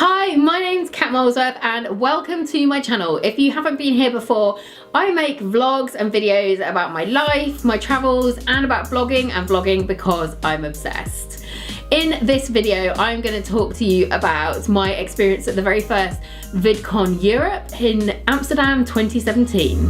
Hi, my name's Kat Molesworth and welcome to my channel. If you haven't been here before, I make vlogs and videos about my life, my travels, and about blogging and vlogging because I'm obsessed. In this video, I'm going to talk to you about my experience at the very first VidCon Europe in Amsterdam 2017.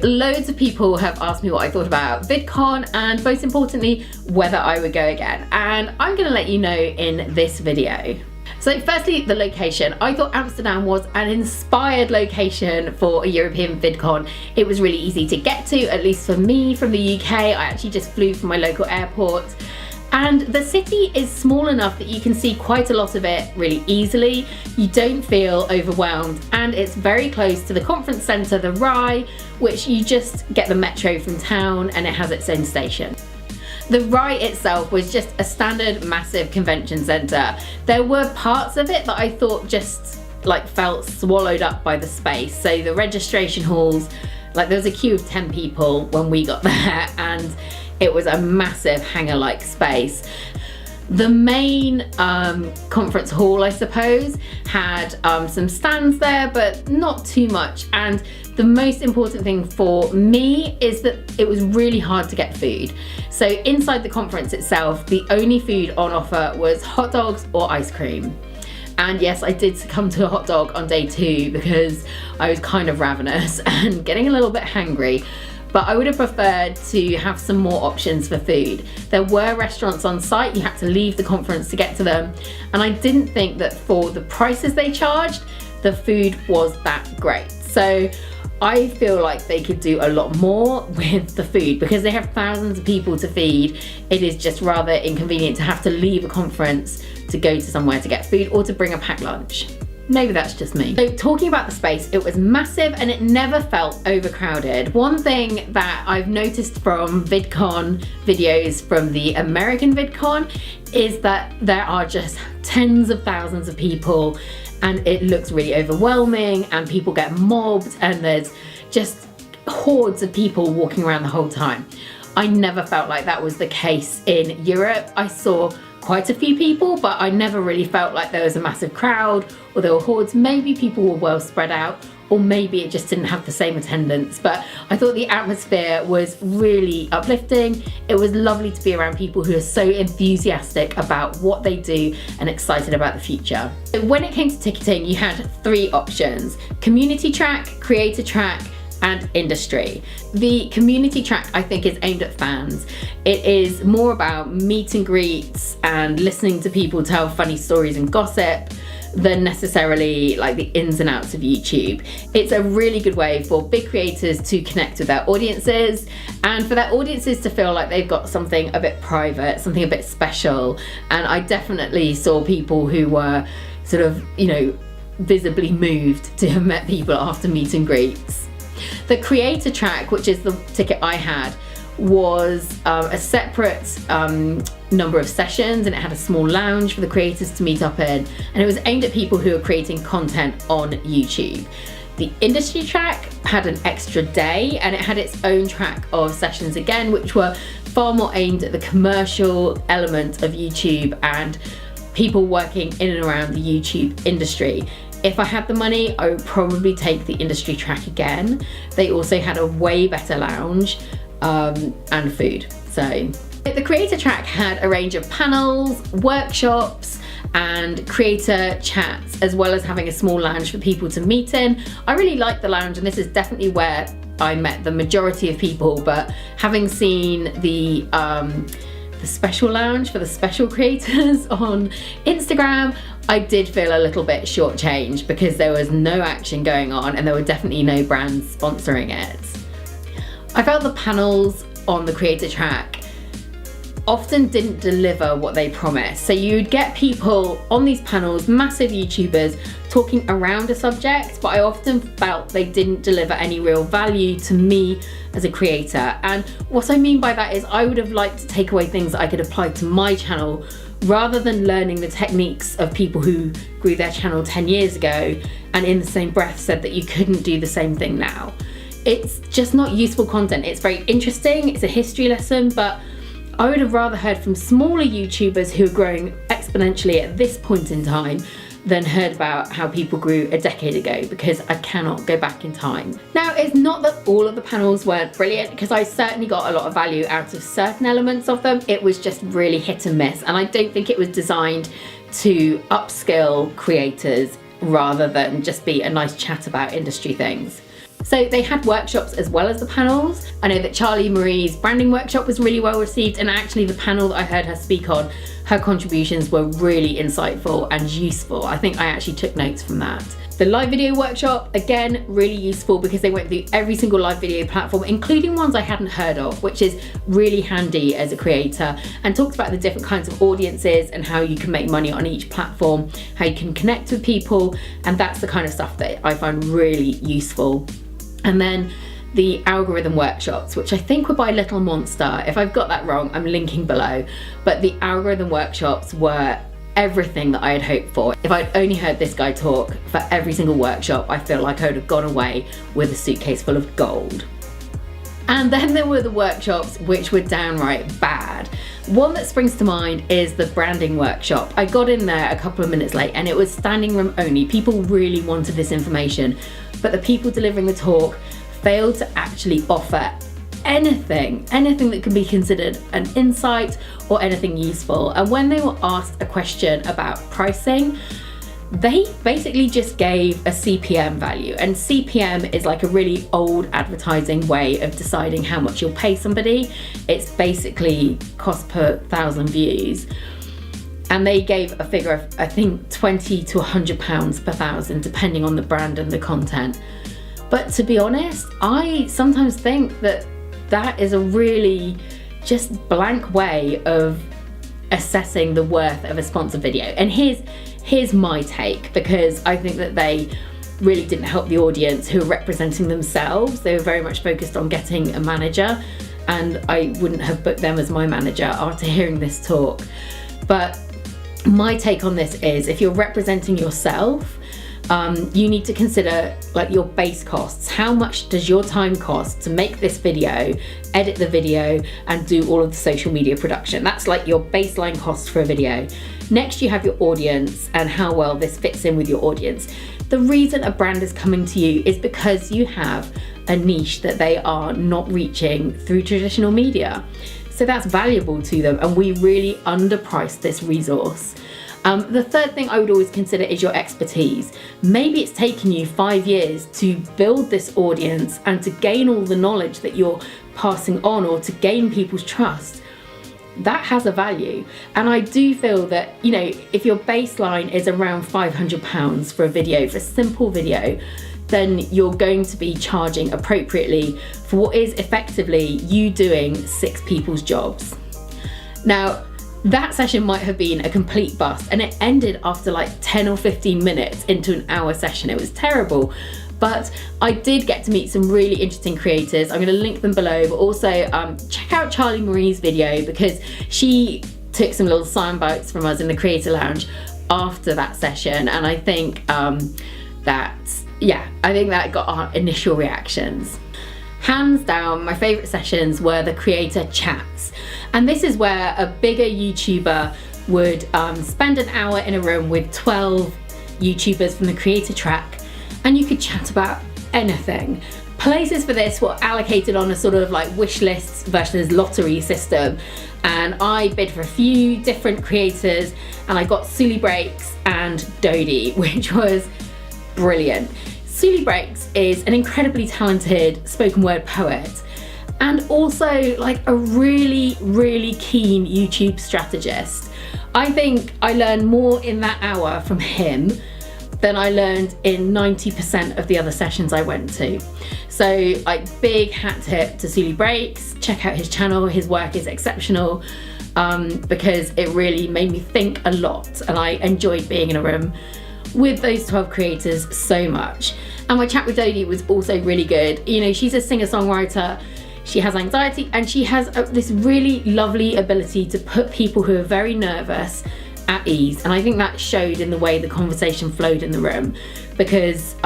Loads of people have asked me what I thought about VidCon and most importantly whether I would go again, and I'm going to let you know in this video. So firstly, the location. I thought Amsterdam was an inspired location for a European VidCon. It was really easy to get to, at least for me from the UK. I actually just flew from my local airport. And the city is small enough that you can see quite a lot of it really easily. You don't feel overwhelmed, and it's very close to the conference centre, the Rai, which you just get the metro from town and it has its own station. The Rai itself was just a standard massive convention centre. There were parts of it that I thought just felt swallowed up by the space. So the registration halls, there was a queue of 10 people when we got there, and it was a massive hangar-like space. The main conference hall, I suppose, had some stands there, but not too much. And the most important thing for me is that it was really hard to get food. So inside the conference itself, the only food on offer was hot dogs or ice cream. And yes, I did succumb to a hot dog on day 2 because I was kind of ravenous and getting a little bit hangry. But I would have preferred to have some more options for food. There were restaurants on site, you had to leave the conference to get to them, and I didn't think that for the prices they charged, the food was that great. So I feel like they could do a lot more with the food because they have thousands of people to feed. It is just rather inconvenient to have to leave a conference to go to somewhere to get food or to bring a packed lunch. Maybe that's just me. So talking about the space, it was massive and it never felt overcrowded. One thing that I've noticed from VidCon videos from the American VidCon is that there are just tens of thousands of people and it looks really overwhelming and people get mobbed and there's just hordes of people walking around the whole time. I never felt like that was the case in Europe. I saw quite a few people, but I never really felt like there was a massive crowd or there were hordes. Maybe people were well spread out, or maybe it just didn't have the same attendance, but I thought the atmosphere was really uplifting. It was lovely to be around people who are so enthusiastic about what they do and excited about the future. So when it came to ticketing, you had 3 options: community track, creator track, and industry. The community track, I think, is aimed at fans. It is more about meet and greets and listening to people tell funny stories and gossip than necessarily the ins and outs of YouTube. It's a really good way for big creators to connect with their audiences and for their audiences to feel like they've got something a bit private, something a bit special. And I definitely saw people who were sort of, visibly moved to have met people after meet and greets. The creator track, which is the ticket I had, was a separate number of sessions, and it had a small lounge for the creators to meet up in, and it was aimed at people who are creating content on YouTube. The industry track had an extra day and it had its own track of sessions again, which were far more aimed at the commercial element of YouTube and people working in and around the YouTube industry. If I had the money, I would probably take the industry track again. They also had a way better lounge and food. So the creator track had a range of panels, workshops, and creator chats, as well as having a small lounge for people to meet in. I really liked the lounge, and this is definitely where I met the majority of people, but having seen the special lounge for the special creators on Instagram, I did feel a little bit shortchanged because there was no action going on and there were definitely no brands sponsoring it. I felt the panels on the creator track often didn't deliver what they promised. So you'd get people on these panels, massive YouTubers, talking around a subject, but I often felt they didn't deliver any real value to me as a creator. And what I mean by that is I would have liked to take away things that I could apply to my channel rather than learning the techniques of people who grew their channel 10 years ago and in the same breath said that you couldn't do the same thing now. It's just not useful content. It's very interesting, it's a history lesson, but I would have rather heard from smaller YouTubers who are growing exponentially at this point in time than heard about how people grew a decade ago, because I cannot go back in time. Now, it's not that all of the panels weren't brilliant, because I certainly got a lot of value out of certain elements of them. It was just really hit and miss, and I don't think it was designed to upskill creators rather than just be a nice chat about industry things. So they had workshops as well as the panels. I know that Charlie Marie's branding workshop was really well received, and actually the panel that I heard her speak on, her contributions were really insightful and useful. I think I actually took notes from that. The live video workshop, again, really useful because they went through every single live video platform, including ones I hadn't heard of, which is really handy as a creator, and talked about the different kinds of audiences and how you can make money on each platform, how you can connect with people, and that's the kind of stuff that I find really useful. And then the algorithm workshops, which I think were by Little Monster. If I've got that wrong, I'm linking below. But the algorithm workshops were everything that I had hoped for. If I'd only heard this guy talk for every single workshop, I feel like I would have gone away with a suitcase full of gold. And then there were the workshops which were downright bad. One that springs to mind is the branding workshop. I got in there a couple of minutes late and it was standing room only. People really wanted this information, but the people delivering the talk failed to actually offer anything that could be considered an insight or anything useful. And when they were asked a question about pricing, they basically just gave a CPM value, and CPM is like a really old advertising way of deciding how much you'll pay somebody. It's basically cost per 1,000 views. And they gave a figure of, I think, £20 to £100 per 1,000, depending on the brand and the content. But to be honest, I sometimes think that that is a really just blank way of assessing the worth of a sponsored video. And here's my take, because I think that they really didn't help the audience who are representing themselves. They were very much focused on getting a manager, and I wouldn't have booked them as my manager after hearing this talk. But my take on this is, if you're representing yourself, you need to consider like your base costs. How much does your time cost to make this video, edit the video, and do all of the social media production? That's like your baseline cost for a video. Next, you have your audience and how well this fits in with your audience. The reason a brand is coming to you is because you have a niche that they are not reaching through traditional media. So that's valuable to them, and we really underprice this resource. The third thing I would always consider is your expertise. Maybe it's taken you 5 years to build this audience and to gain all the knowledge that you're passing on, or to gain people's trust. That has a value. And I do feel that, you know, if your baseline is around £500 for a video, for a simple video, then you're going to be charging appropriately for what is effectively you doing 6 people's jobs. Now, that session might have been a complete bust, and it ended after like 10 or 15 minutes into an hour session. It was terrible, but I did get to meet some really interesting creators. I'm going to link them below, but also check out Charlie Marie's video, because she took some little sound bites from us in the Creator Lounge after that session, and I think I think that got our initial reactions. Hands down, my favourite sessions were the creator chats. And this is where a bigger YouTuber would spend an hour in a room with 12 YouTubers from the creator track, and you could chat about anything. Places for this were allocated on a sort of like wish lists versus lottery system. And I bid for a few different creators, and I got Sully Breaks and Dodie, which was brilliant. Sully Breaks is an incredibly talented spoken word poet, and also like a really, really keen YouTube strategist. I think I learned more in that hour from him than I learned in 90% of the other sessions I went to. So like, big hat tip to Sully Breaks. Check out his channel, his work is exceptional, because it really made me think a lot, and I enjoyed being in a room with those 12 creators so much. And my chat with Dodie was also really good. You know, she's a singer-songwriter. She has anxiety, and she has this really lovely ability to put people who are very nervous at ease, and I think that showed in the way the conversation flowed in the room, because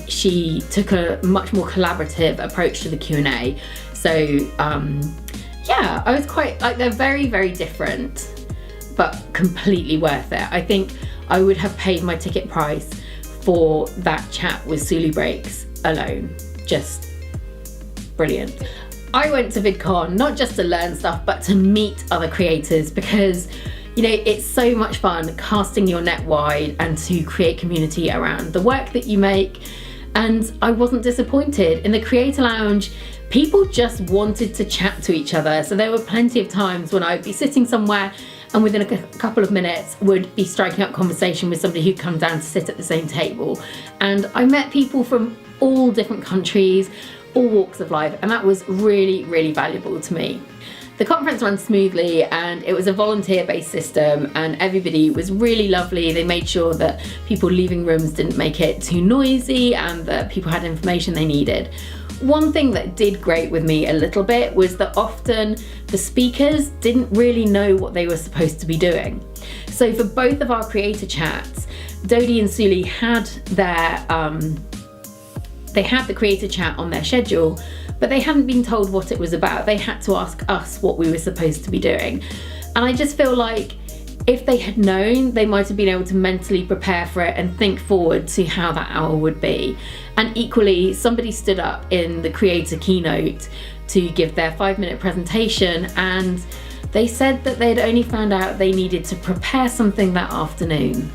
she took a much more collaborative approach to the Q&A. So yeah, I was quite like, they're very, very different, but completely worth it. I think I would have paid my ticket price for that chat with Suli Breaks alone. Just brilliant. I went to VidCon not just to learn stuff, but to meet other creators, because you know, it's so much fun casting your net wide and to create community around the work that you make. And I wasn't disappointed. In the Creator Lounge, people just wanted to chat to each other. So there were plenty of times when I'd be sitting somewhere and within a couple of minutes would be striking up conversation with somebody who'd come down to sit at the same table. And I met people from all different countries, all walks of life, and that was really, really valuable to me. The conference ran smoothly, and it was a volunteer-based system, and everybody was really lovely. They made sure that people leaving rooms didn't make it too noisy and that people had information they needed. One thing that did great with me a little bit was that often the speakers didn't really know what they were supposed to be doing. So for both of our creator chats, Dodie and Suli had their they had the creator chat on their schedule, but they hadn't been told what it was about. They had to ask us what we were supposed to be doing. And I just feel like if they had known, they might have been able to mentally prepare for it and think forward to how that hour would be. And equally, somebody stood up in the creator keynote to give their 5-minute presentation, and they said that they'd only found out they needed to prepare something that afternoon.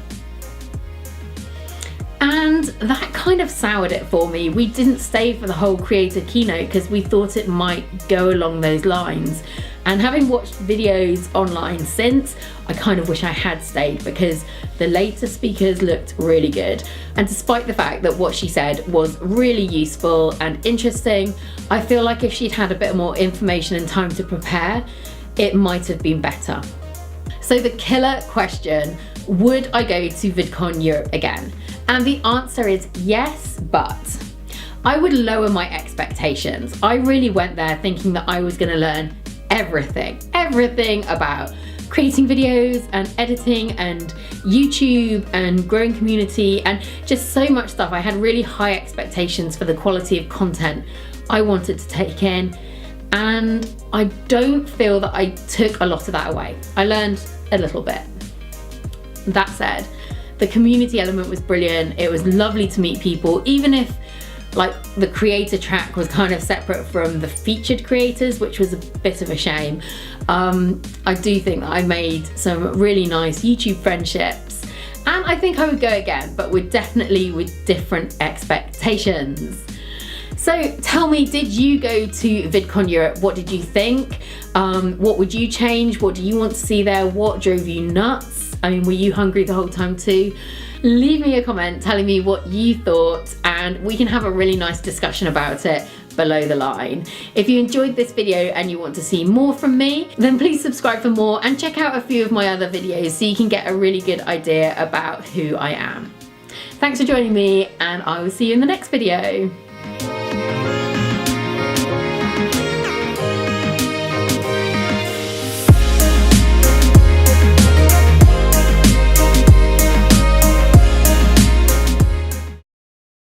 And that kind of soured it for me. We didn't stay for the whole creator keynote because we thought it might go along those lines. And having watched videos online since, I kind of wish I had stayed, because the later speakers looked really good. And despite the fact that what she said was really useful and interesting, I feel like if she'd had a bit more information and time to prepare, it might have been better. So the killer question, would I go to VidCon Europe again? And the answer is yes, but I would lower my expectations. I really went there thinking that I was going to learn everything about creating videos and editing and YouTube and growing community and just so much stuff. I had really high expectations for the quality of content I wanted to take in, and I don't feel that I took a lot of that away. I learned a little bit. That said, the community element was brilliant. It was lovely to meet people, even if like the creator track was kind of separate from the featured creators, which was a bit of a shame. I do think that I made some really nice YouTube friendships, and I think I would go again, but definitely with different expectations. So tell me, did you go to VidCon Europe? What did you think? What would you change? What do you want to see there? What drove you nuts? I mean, were you hungry the whole time too? Leave me a comment telling me what you thought, and we can have a really nice discussion about it below the line. If you enjoyed this video and you want to see more from me, then please subscribe for more and check out a few of my other videos so you can get a really good idea about who I am. Thanks for joining me, and I will see you in the next video.